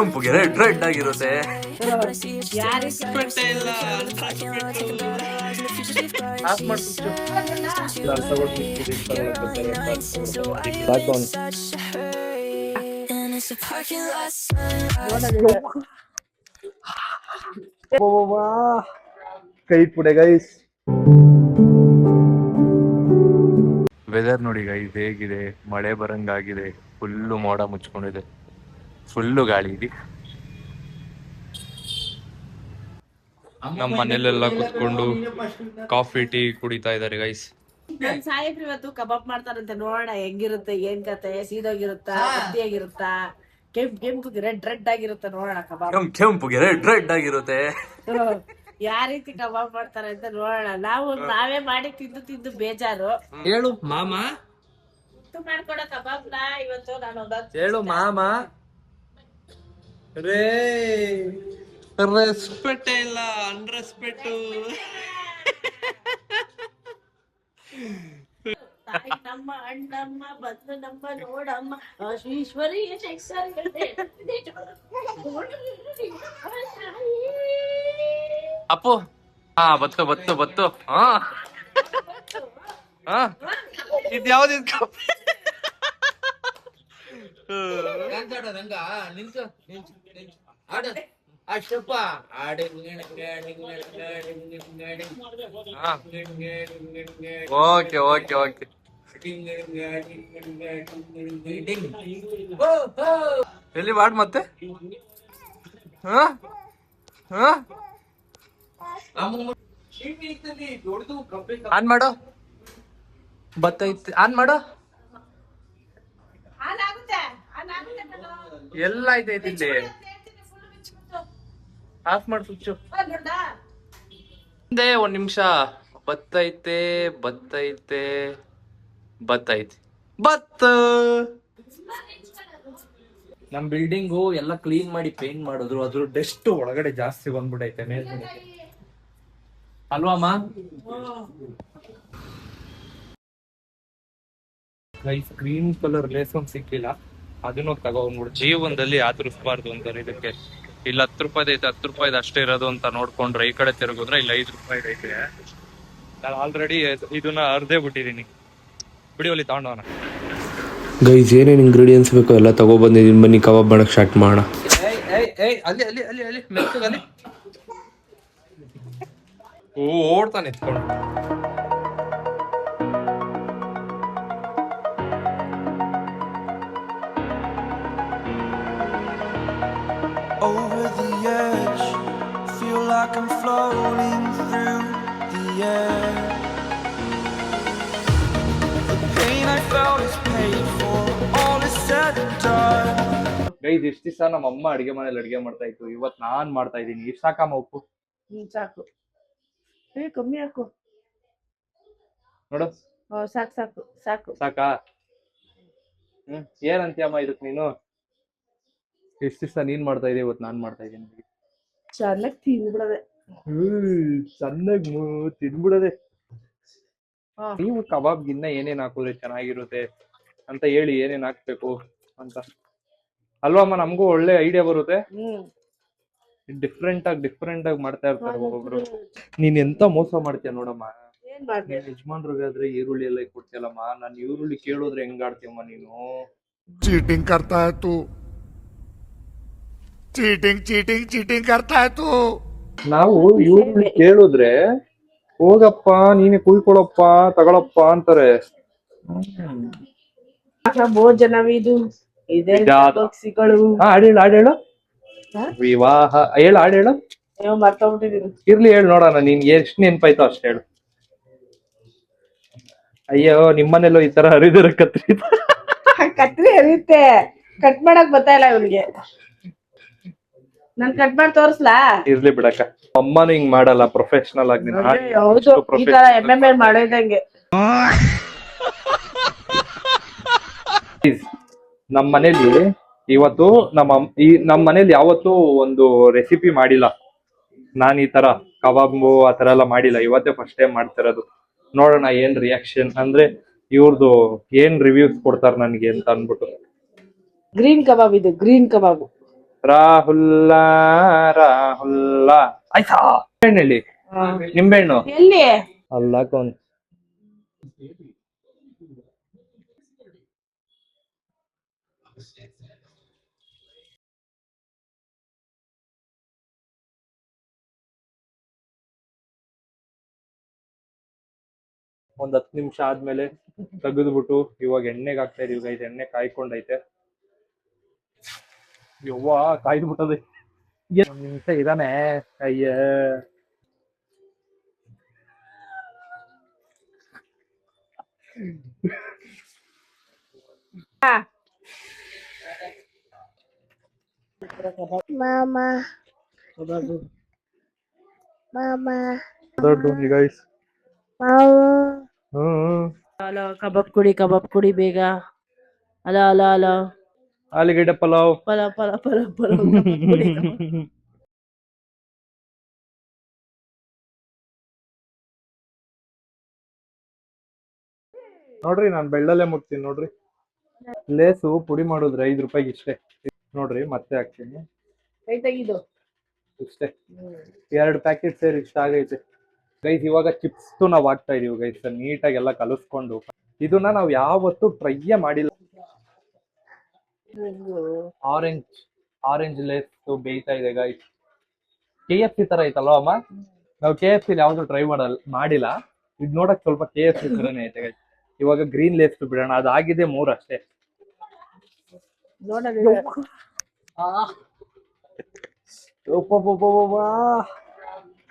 ಕೆಂಪುಗೆ red red ಆಗಿರುತ್ತೆ. ಕೈ ಪುಡೆ guys. Weather ನೋಡಿ ಗೈಸ್ ಹೇಗಿದೆ, ಮಳೆ ಬರಂಗಾಗಿದೆ, ಫುಲ್ಲು ಮೋಡ ಮುಚ್ಕೊಂಡಿದೆ, ಫುಲ್ಲು ಗಾಳಿ ಇದೆ. ನಮ್ಮ ಮನೇಲೆಲ್ಲ ಕುತ್ಕೊಂಡು ಕಾಫಿ ಟೀ ಕುಡಿತಾ ಇದಾರೆ ಗೈಸ್. ಸಾಹೇಬ್ರು ಇವತ್ತು ಕಬಾಬ್ ಮಾಡ್ತಾರಂತೆ, ನೋಡೋಣ ಹೆಂಗಿರುತ್ತೆ, ಏನ್ ಕತೆ, ಸೀದೋಗಿರುತ್ತಾ ಆಗಿರುತ್ತಾ, ಕೆಂಪುಗೆ ರೆಡ್ ರೆಡ್ ಆಗಿರುತ್ತೆ, ನೋಡೋಣ ಕಬಾಬ್. ಕೆಂಪುಗೆ ರೆಡ್ ರೆಡ್ ಆಗಿರುತ್ತೆ. ಯಾವ ರೀತಿ ಕಬಾಬ್ ಮಾಡ್ತಾರೆ ಅಂತ ನೋಡೋಣ. ನಾವೇ ಮಾಡಿ ತಿಂದು ತಿಂದು ಬೇಜಾರು. ಹೇಳು ಮಾಮ ಮಾಡ್ಕೊಡ ಕಬಾಬ್ನ ಇವತ್ತು ನಾನು. ಹೇಳು ಮಾಮ. ರೇ ರೆಸ್ಪೆಕ್ಟ್ ಇಲ್ಲ, ಅನ್ರೆಸ್ಪೆಕ್ಟ್. ತಾಯಿ ನಮ್ಮ ಅಣ್ಣಮ್ಮ ಬಂದು ನಮ್ಮ ನೋಡಮ್ಮ ಈಶ್ವರಿ ಅಪ್ಪು. ಹಾ ಬತ್ತು ಬತ್ತು ಬತ್ತು. ಹಾ ಹಾ ಇದ್ಯಾವ್ದು ಅಷ್ಟಪ್ಪ ಓಕೆ ಓಕೆ ಓಕೆ. ಎಲ್ಲಿ ಮಾಡ್ ಮತ್ತೆ. ಹಾ ಹಾ ಆನ್ ಮಾಡೋ, ಬತ್ತೈತಿ ಆನ್ ಮಾಡೋ. ಎಲ್ಲ ಐತೈತಿ ಇಲ್ಲಿ. ಆಫ್ ಮಾಡಿ ಸ್ವಿಚ್ಚು. ಒಂದೇ ಒಂದ್ ನಿಮಿಷ. ಬತ್ತೈತೆ ಬತ್ತೈತೆ ಬತ್ತೈತಿ ಬತ್ತ. ನಮ್ ಬಿಲ್ಡಿಂಗು ಎಲ್ಲ ಕ್ಲೀನ್ ಮಾಡಿ ಪೇಂಟ್ ಮಾಡಿದ್ರು, ಅದ್ರ ಡಸ್ಟ್ ಒಳಗಡೆ ಜಾಸ್ತಿ ಬಂದ್ಬಿಟ್ಟೈತೆ ಮೇಲ್ಗಡೆ, ಅಲ್ವಾಮ್ಮ? ಗೈಸ್ ಗ್ರೀನ್ ಕಲರ್ ಲೇಸ್ ಒಂದ್ ಸಿಕ್ಕಿಲ್ಲ, ಅದನ್ನು ತಗೊಂಡ್ಬಿಡು. ಜೀವನದಲ್ಲಿ ಆತರಿಸಬಾರ್ದು ಅಂತಾರೆ ಇದಕ್ಕೆ. ಇಲ್ಲಿ 10 ರೂಪಾಯಿ ಐತೆ, 10 ರೂಪಾಯಿ ಅಷ್ಟೇ ಇರೋದು ಅಂತ ನೋಡ್ಕೊಂಡ್ರೆ ಈ ಕಡೆ ತಿರುಗಿದ್ರೆ ಇಲ್ಲಿ 5 ರೂಪಾಯಿ ಐತೆ. ನಾನು ಆಲ್ರೆಡಿ ಇದನ್ನ ಅರ್ಧೇ ಬಿಟ್ಟಿದೀನಿ. ಬಿಡಿಯೋಲಿ ತಗೊಂಡವನ. ಗೈಸ್ ಏನೇನು ಇಂಗ್ರೀಡಿಯೆಂಟ್ಸ್ ಬೇಕೋ ಎಲ್ಲ ತಗೊಬಂದಿದ್ದೀನಿ, ಬನ್ನಿ ಕಬಾಬ್ ಮಾಡಕ್ ಸ್ಟಾರ್ಟ್ ಮಾಡೋಣ. ಅಲ್ಲಿ ಅಲ್ಲಿ ಅಲ್ಲಿ ಅಲ್ಲಿ ಮೆತ್ತಗಲ್ಲಿ ಓಡ್ತಾನೆ ಎತ್ಕೊಂಡು. Over the edge, feel like I'm floating through the air. The pain I felt is paid for, all is said and done. Guys ಇಷ್ಟ ದಿವಸ ನಮ್ಮ ಅಮ್ಮ ಅಡಿಗೆ ಮನೇಲಿ ಅಡಿಗೆ ಮಾಡ್ತಾ ಇತ್ತು, ಇವತ್ ನಾನ್ ಮಾಡ್ತಾ ಇದ್ದೀನಿ. ಇಷ್ಟ ಸಾಕಮ್ಮ ಉಪ್ಪು? ಸಾಕು, ಕಮ್ಮಿ ಹಾಕು ನೋಡು. ಸಾಕು ಸಾಕು ಸಾಕು ಸಾಕಾ? ಏನಂತೀಯಮ್ಮ ಇದಕ್ ನೀನು? ಇಷ್ಟ ದಿವಸ ನೀನ್ ಮಾಡ್ತಾ ಇದೀಯ, ಇವತ್ತು ನಾನ್ ಮಾಡ್ತಾ ಇದ್ದೀನಿ. ಚೆನ್ನಾಗಿ ತಿನ್ಬಿಡದೆ. ಚೆನ್ನಾಗಿ ತಿನ್ಬಿಡದೆ. ನೀವು ಕಬಾಬ್ಗಿನ್ನ ಏನೇನ್ ಹಾಕಿದ್ರೆ ಚೆನ್ನಾಗಿರುತ್ತೆ ಅಂತ ಹೇಳಿ, ಏನೇನ್ ಹಾಕ್ಬೇಕು ಅಂತ. ಅಲ್ವಮ್ಮ? ನಮಗೂ ಒಳ್ಳೆ ಐಡಿಯಾ ಬರುತ್ತೆ. ಡಿಫ್ರೆಂಟ್ ಆಗಿ ಮಾಡ್ತಾ ಇರ್ತಾರೆ ಒಬ್ಬೊಬ್ರು. ನೀನ್ ಎಂತ ಮೋಸ ಮಾಡ್ತೀಯ ನೋಡಮ್ಮ. ಯಜಮಾನ್ರಿಗಾದ್ರೆ ಈರುಳ್ಳಿ ಎಲ್ಲ ಕೊಡ್ತೀಯಲ್ಲಮ್ಮ, ನಾನು ಈರುಳ್ಳಿ ಕೇಳೋದ್ರೆ ಹೆಂಗ್ ಆಡ್ತೀಯಮ್ಮ ನೀನು? चीटिंग करता है तू, चीटिंग चीटिंग चीटिंग करता है तू. ನಾವು ಈರುಳ್ಳಿ ಕೇಳಿದ್ರೆ ಹೋಗಪ್ಪ ನೀನೆ ಕುಯ್ಕೊಳಪ್ಪ ತಗೊಳಪ್ಪ ಅಂತಾರೆ. ಭೋಜನವಿದು ಇದೇ ಪಕ್ಷಿಗಳು. ಹಾಡೇಳು ವಿವಾಹ ಹೇಳು, ಹಾಡೇಳು. ಮರ್ತೋಗ್ಬಿಟ್ಟಿದೀನಿ. ಇರ್ಲಿ ಹೇಳು ನೋಡೋಣ, ನಿನ್ ಎಷ್ಟು ನೆನ್ಪಾಯ್ತೋ ಅಷ್ಟು ಹೇಳು. ಅಯ್ಯೋ ನಿಮ್ಮನೆಲ್ಲೋ ಈ ತರ ಹರಿದಿರ ಕತ್ರಿ ಹರಿಯುತ್ತೆ, ಕಟ್ ಮಾಡಕ್ ಬರ್ತಾ ಇಲ್ಲ ಇವ್ರಿಗೆ. ನಾನ್ ಕಟ್ ಮಾಡಿ ತೋರ್ಸ್ಲಾ? ಇರ್ಲಿ ಬಿಡಕ್ಕ, ಅಮ್ಮನು ಹಿಂಗ್ ಮಾಡಲ್ಲ, ಪ್ರೊಫೆಷನಲ್ ಆಗಿ. ಹೌದು, ಈ ತರ MMA ಮಾಡೋದಂಗೆ. ನಮ್ ಮನೇಲಿ ಇವತ್ತು ನಮ್ಮ ಮನೇಲಿ ಯಾವತ್ತೂ ಒಂದು ರೆಸಿಪಿ ಮಾಡಿಲ್ಲ. ನಾನ್ ಈ ತರ ಕಬಾಬು ಆ ತರ ಎಲ್ಲ ಮಾಡಿಲ್ಲ, ಇವತ್ತೇ ಫಸ್ಟ್ ಟೈಮ್ ಮಾಡ್ತಿರೋದು. ನೋಡೋಣ ಏನ್ ರಿಯಾಕ್ಷನ್, ಅಂದ್ರೆ ಇವ್ರದ್ದು ಏನ್ ರಿವ್ಯೂಸ್ ಕೊಡ್ತಾರ ನನ್ಗೆ ಅಂತ ಅನ್ಬಿಟ್ಟು. ಗ್ರೀನ್ ಕಬಾಬ್ ಇದು, ಗ್ರೀನ್ ಕಬಾಬ್. ರಾಹುಲ್ಲ ರಾಹುಲ್ಲ ಆಯ್ತಾ ಹೇಳಿ ನಿಂಬೆಹಣ್ಣು ಎಲ್ಲಿ ಅಲ್ಲ ಕೌನ್ ಒಂದ್ 10 ನಿಮಿಷ ಆದ್ಮೇಲೆ ತೆಗೆದ್ಬಿಟ್ಟು ಇವಾಗ ಎಣ್ಣೆಗೆ ಹಾಕ್ತಾ ಇದೀವಿ ಗೈಸ್. ಎಣ್ಣೆ ಕಾಯ್ಕೊಂಡೈತೆ. ಯವ್ವ ಕಾಯ್ದ್ಬಿಟ್ಟದೆ. ಒಂದ್ ನಿಮಿಷ ಇದಾನೆ. ಅಯ್ಯ ಗೈಸ್. ಹಲೋ ಕಬಾಬ್ ಕುಡಿ ಬೇಗ. ಹಲೋ ಹಲೋ ಹಲೋ ಆಲೂಗೆಡ್ಡೆ ಪಲಾವ್. ಪಲಾವ್ ಪಲಾವ್ ಪಲಾವ್ ಪಲಾವ್ ಕಬಾಬ್ ಕುಡಿ ಕಬಾಬ್. ನೋಡ್ರಿ ನಾನ್ ಬೆಳ್ಳಲ್ಲೇ ಮುಟ್ತೀನಿ ನೋಡ್ರಿ. ಲೇಸು ಪುಡಿ ಮಾಡಿದ್ರೆ 5 ರೂಪಾಯಿಗೆ ಇಷ್ಟೇ ನೋಡ್ರಿ. ಮತ್ತೆ ಹಾಕ್ತೀನಿ ಕೈ ತೆಗಿದು ಇಷ್ಟೇ. 2 ಪ್ಯಾಕೆಟ್ ಸೇರಿ ಇಷ್ಟ ಆಗೈತೆ ಗೈಸ್. ಇವಾಗ ಚಿಪ್ಸ್ ನಾವ್ ಹಾಕ್ತಾ ಇದೀವಿ ಗೈಸ್. ನೀಟಾಗಿ ಎಲ್ಲ ಕಲಿಸ್ಕೊಂಡು. ಇದನ್ನ ನಾವ್ ಯಾವತ್ತೂ ಟ್ರೈ ಮಾಡಿಲ್ಲ. ಆರೆಂಜ್ ಲೇಸ್ ಬೇಯ್ತಾ ಇದೆ ಗೈಸ್. KFC ತರ ಐತಲ್ವಾ ಅಮ್ಮ? ನಾವು KFC ಯಾವ್ದು ಟ್ರೈ ಮಾಡಿಲ್ಲ. ಇದ್ ನೋಡಕ್ ಸ್ವಲ್ಪ KFC ತರನೇ ಐತೆ ಗೈಸ್. ಇವಾಗ ಗ್ರೀನ್ ಲೇಸ್ ಬಿಡೋಣ. ಅದಾಗಿದೆ 3 ಅಷ್ಟೇ.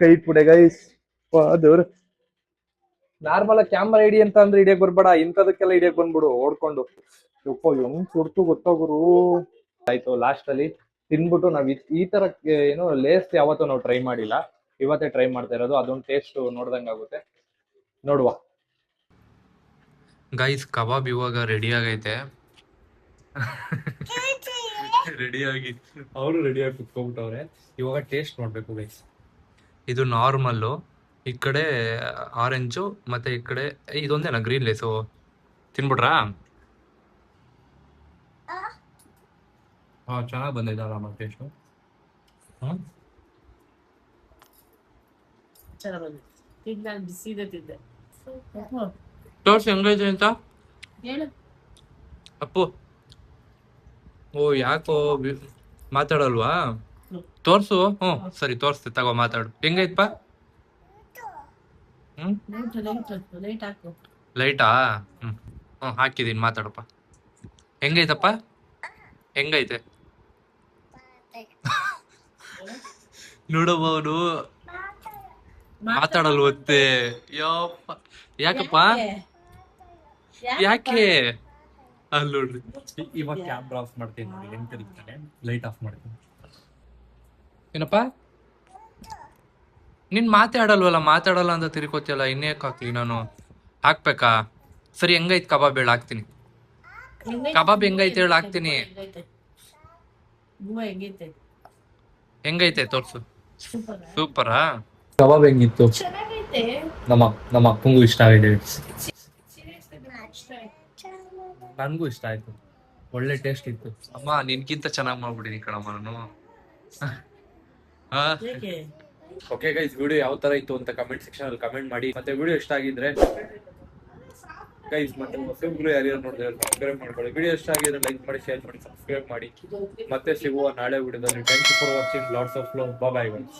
ಕೈ ಪುಡೆ ಗೈಸ್. ದೇವ್ರ ನಾರ್ಮಲ್ ಕ್ಯಾಮ್ರಾ ಹಿಡಿ ಅಂತ ಅಂದ್ರೆ ಹಿಡಿಯಕ್ ಬರ್ಬೇಡ. ಇಂಥದಕ್ಕೆಲ್ಲ ಹಿಡಿಯಕ್ ಬಂದ್ಬಿಡು ಓಡ್ಕೊಂಡು. ಹೆಂಗ್ ಸುಡ್ತು ಗೊತ್ತಾಗುರು. ಆಯ್ತು ಲಾಸ್ಟ್ ಅಲ್ಲಿ ತಿನ್ಬಿಟ್ಟು ನಾವ್ ಈ ತರ ಏನು ಲೇಸ್ ಯಾವತ್ತೂ ನಾವು ಟ್ರೈ ಮಾಡಿಲ್ಲ. ಇವತ್ತೇ ಟ್ರೈ ಮಾಡ್ತಾ ಇರೋದು. ಅದೊಂದು ಟೇಸ್ಟ್ ನೋಡ್ದಂಗ ಆಗುತ್ತೆ. ನೋಡುವ ಗೈಸ್. ಕಬಾಬ್ ಇವಾಗ ರೆಡಿ ಆಗೈತೆ. ರೆಡಿಯಾಗಿ ಅವರು ರೆಡಿಯಾಗಿ ಕುತ್ಕೊಂಡ್ಬಿಟ್ಟವ್ರೆ. ಇವಾಗ ಟೇಸ್ಟ್ ನೋಡ್ಬೇಕು ಗೈಸ್. ಇದು ನಾರ್ಮಲ್ಲು. ಈ ಕಡೆ ಆರೆಂಜು ಮತ್ತೆ ಈ ಕಡೆ ಇದೊಂದೇನಾ ಗ್ರೀನ್ ಲೇಸು. ತಿನ್ಬಿಟ್ರಾ? ಚೆನ್ನಾಗಿ ಬಂದಿದೆ ಆರಾಮ ಟೇಸ್ಟು. ಚೆನ್ನಾಗಿ ಬಿಸಿದೆ ತಿಂದೆ. ಟೋಸ್ಟ್ ಹೆಂಗೈತೆ ಅಂತ ಹೇಳು. ಅಪ್ಪು. ಓ ಯಾಕೋ ಮಾತಾಡಲ್ವಾ? ತೋರ್ಸು. ಸರಿ ತೋರ್ಸ್ತೆ ತಗೋ ಮಾತಾಡು. ಹೆಂಗೈತಪ್ಪ? ಲೈಟ್ ಹಾಕು. ಲೈಟಾ? ಹಾಕಿದೀನಿ ಮಾತಾಡಪ್ಪ. ಹೆಂಗೈತಪ್ಪ? ಹೆಂಗೈತೆ ನೋಡಮ್ಮ. ಅವನು ಮಾತಾಡಲ್ವತ್ತೆ. ಯಪ್ಪ ಯಾಕಪ್ಪ? ಯಾಕೆ? ಅಲ್ಲಿ ನೋಡ್ರಿ. ಇವಾಗ ಕ್ಯಾಮ್ರಾ ಆಫ್ ಮಾಡ್ತೀನಿ ನೋಡಿ. ಹೆಂಗ್ ತಿರುಗ್ತಾನೆ. ಲೈಟ್ ಆಫ್ ಮಾಡ್ತೀನಿ. ಏನಪ್ಪ ನೀನ್ ಮಾತಾಡಲ್ವಲ್ಲ? ಮಾತಾಡಲ್ಲ ಅಂತ ತಿರ್ಕೋತಿಯಲ್ಲ. ಇನ್ನೇಕ್ ಹಾಕ್ಲಿ ನಾನು? ಹಾಕ್ಬೇಕಾ? ಸರಿ ಹೆಂಗೈತ್ ಕಬಾಬ್ ಹೇಳಿ ಹಾಕ್ತೀನಿ. ಕಬಾಬ್ ಹೆಂಗೈತೆ ಹೇಳಿ ಹಾಕ್ತೀನಿ. ಹೆಂಗೈತೆ ತೋರ್ಸು. ಸೂಪರಾ? ಕಬಾಬ್ ಹೆಂಗಿತ್ತು? ನಮ್ಮ ಅಪ್ಪಂಗೂ ಇಷ್ಟ ಆಗಿದೆ. ನನ್ಗೂ ಇಷ್ಟ ಆಯ್ತು. ಒಳ್ಳೆ ಟೇಸ್ಟ್ ಇತ್ತು. ಅಮ್ಮ ನಿನ್ಗಿಂತ ಚೆನ್ನಾಗಿ ಮಾಡ್ಬಿಟ್ಟಿನಿ ಕಣಮ್ಮ ನಾನು. ಓಕೆ ಗೈಸ್, ವಿಡಿಯೋ ಯಾವ ತರ ಇತ್ತು ಅಂತ ಕಮೆಂಟ್ ಸೆಕ್ಷನ್ ಅಲ್ಲಿ ಕಮೆಂಟ್ ಮಾಡಿ. ಮತ್ತೆ ವಿಡಿಯೋ ಇಷ್ಟ ಆಗಿದ್ರೆ ಗೈಸ್ ಮತ್ತೆ ಹೊಸಬ್ರು ಯಾರ್ಯಾರು ನೋಡಿದ್ರೆ ಸಬ್ಸ್ಕ್ರೈಬ್ ಮಾಡ್ಕೊಳ್ಳಿ. ವಿಡಿಯೋ ಇಷ್ಟ ಆಗಿದ್ರೆ ಲೈಕ್ ಮಾಡಿ, ಶೇರ್ ಮಾಡಿ, ಸಬ್ಸ್ಕ್ರೈಬ್ ಮಾಡಿ. ಮತ್ತೆ ಸಿಗುವ ನಾಳೆ ವಿಡಿಯೋದಲ್ಲಿ. Thank you for watching. Lots of love. Bye guys.